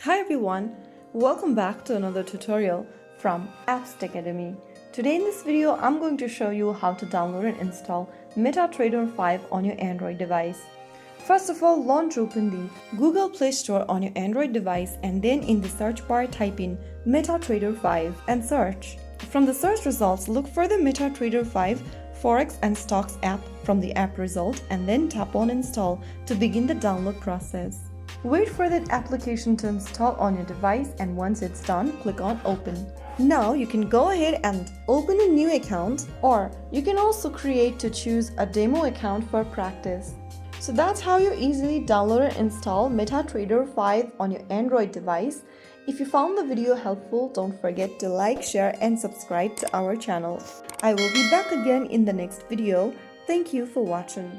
Hi everyone, welcome back to another tutorial from Apps Academy. Today in this video, I'm going to show you how to download and install MetaTrader 5 on your Android device. First of all, launch open the Google Play Store on your Android device and then in the search bar type in MetaTrader 5 and search. From the search results, look for the MetaTrader 5 Forex and Stocks app from the app result and then tap on install to begin the download process. Wait for that application to install on your device and once it's done, click on Open. Now you can go ahead and open a new account, or you can also create to choose a demo account for practice. So that's how you easily download and install MetaTrader 5 on your Android device. If you found the video helpful, don't forget to like, share and subscribe to our channel. I will be back again in the next video. Thank you for watching.